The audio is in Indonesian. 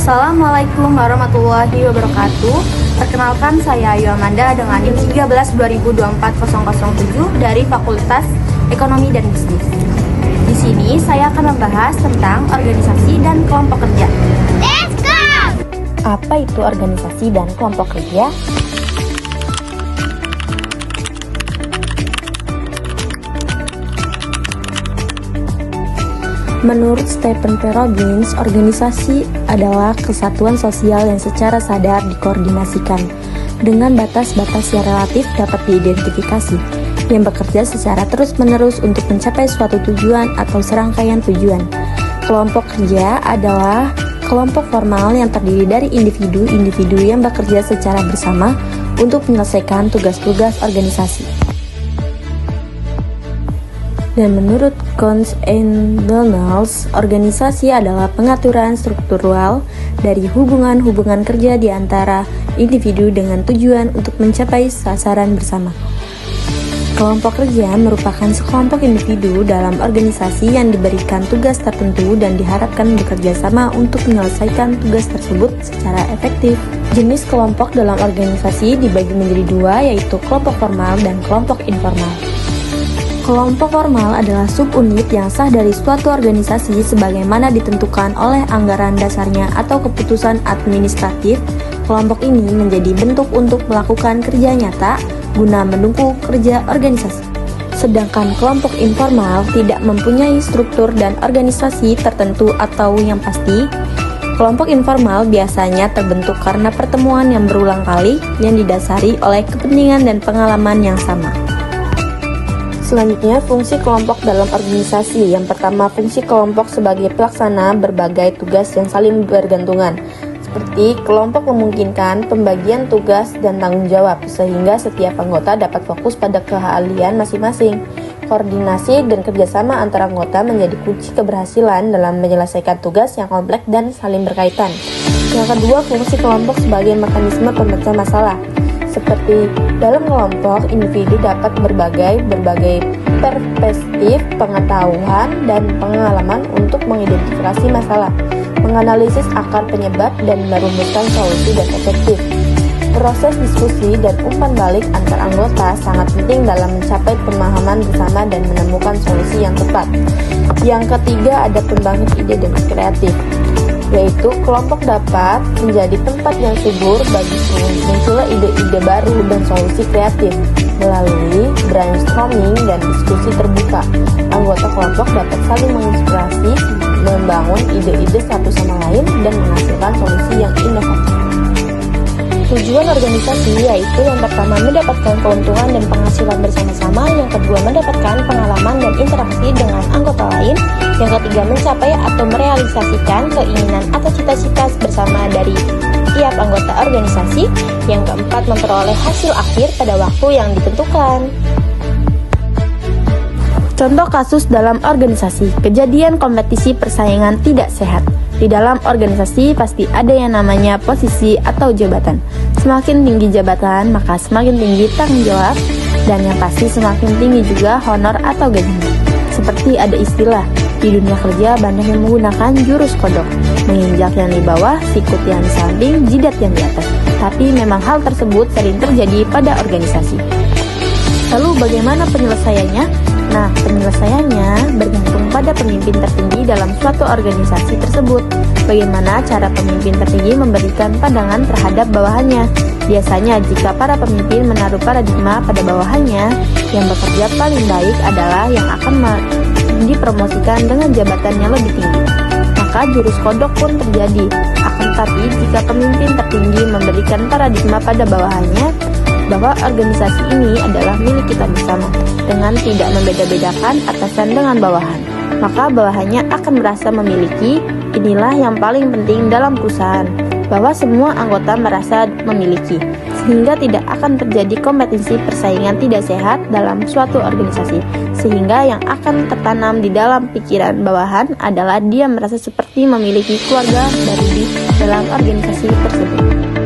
Assalamualaikum warahmatullahi wabarakatuh. Perkenalkan, saya Ayu Amanda dengan NIM 13-2024-007 dari Fakultas Ekonomi dan Bisnis. Di sini saya akan membahas tentang organisasi dan kelompok kerja. Let's go! Apa itu organisasi dan kelompok kerja? Menurut Stephen P. Robbins, organisasi adalah kesatuan sosial yang secara sadar dikoordinasikan dengan batas-batas yang relatif dapat diidentifikasi, yang bekerja secara terus-menerus untuk mencapai suatu tujuan atau serangkaian tujuan. Kelompok kerja adalah kelompok formal yang terdiri dari individu-individu yang bekerja secara bersama untuk menyelesaikan tugas-tugas organisasi. Dan menurut Coons and Donalds, organisasi adalah pengaturan struktural dari hubungan-hubungan kerja di antara individu dengan tujuan untuk mencapai sasaran bersama. Kelompok kerja merupakan sekelompok individu dalam organisasi yang diberikan tugas tertentu dan diharapkan bekerja sama untuk menyelesaikan tugas tersebut secara efektif. Jenis kelompok dalam organisasi dibagi menjadi dua, yaitu kelompok formal dan kelompok informal. Kelompok formal adalah subunit yang sah dari suatu organisasi sebagaimana ditentukan oleh anggaran dasarnya atau keputusan administratif. Kelompok ini menjadi bentuk untuk melakukan kerja nyata guna mendukung kerja organisasi. Sedangkan kelompok informal tidak mempunyai struktur dan organisasi tertentu atau yang pasti. Kelompok informal biasanya terbentuk karena pertemuan yang berulang kali yang didasari oleh kepentingan dan pengalaman yang sama. Selanjutnya, fungsi kelompok dalam organisasi. Yang pertama, fungsi kelompok sebagai pelaksana berbagai tugas yang saling bergantungan. Seperti kelompok memungkinkan pembagian tugas dan tanggung jawab, sehingga setiap anggota dapat fokus pada keahlian masing-masing. Koordinasi dan kerjasama antara anggota menjadi kunci keberhasilan dalam menyelesaikan tugas yang kompleks dan saling berkaitan. Yang kedua, fungsi kelompok sebagai mekanisme pemecah masalah. Seperti dalam kelompok, individu dapat berbagai perspektif, pengetahuan, dan pengalaman untuk mengidentifikasi masalah, menganalisis akar penyebab, dan merumuskan solusi dan efektif. Proses diskusi dan umpan balik antar anggota sangat penting dalam mencapai pemahaman bersama dan menemukan solusi yang tepat. Yang ketiga, ada pembangkit ide dan kreatif, yaitu kelompok dapat menjadi tempat yang subur bagi munculnya ide-ide baru dan solusi kreatif. Melalui brainstorming dan diskusi terbuka, anggota kelompok dapat saling menginspirasi, membangun ide-ide satu sama lain, dan menghasilkan solusi yang inovatif. Tujuan organisasi yaitu yang pertama mendapatkan keuntungan dan penghasilan bersama-sama, yang kedua mendapatkan pengalaman dan interaksi dengan anggota lain, yang ketiga mencapai atau merealisasikan keinginan atau cita-cita bersama dari tiap anggota organisasi, yang keempat memperoleh hasil akhir pada waktu yang ditentukan. Contoh kasus dalam organisasi, kejadian kompetisi persaingan tidak sehat. Di dalam organisasi pasti ada yang namanya posisi atau jabatan. Semakin tinggi jabatan, maka semakin tinggi tanggung jawab, dan yang pasti semakin tinggi juga honor atau gajinya. Seperti ada istilah, di dunia kerja banyak yang menggunakan jurus kodok, menginjak yang di bawah, sikut yang di samping, jidat yang di atas. Tapi memang hal tersebut sering terjadi pada organisasi. Lalu bagaimana penyelesaiannya? Nah, penyelesaiannya bergantung pada pemimpin tertinggi dalam suatu organisasi tersebut. Bagaimana cara pemimpin tertinggi memberikan pandangan terhadap bawahannya? Biasanya jika para pemimpin menaruh paradigma pada bawahannya, yang bekerja paling baik adalah yang akan dipromosikan dengan jabatan yang lebih tinggi. Maka jurus kodok pun terjadi. Akan tetapi jika pemimpin tertinggi memberikan paradigma pada bawahannya, bahwa organisasi ini adalah milik kita bersama, dengan tidak membeda-bedakan atasan dengan bawahan, maka bawahannya akan merasa memiliki. Inilah yang paling penting dalam perusahaan, bahwa semua anggota merasa memiliki, sehingga tidak akan terjadi kompetisi persaingan tidak sehat dalam suatu organisasi, sehingga yang akan tertanam di dalam pikiran bawahan adalah dia merasa seperti memiliki keluarga baru di dalam organisasi tersebut.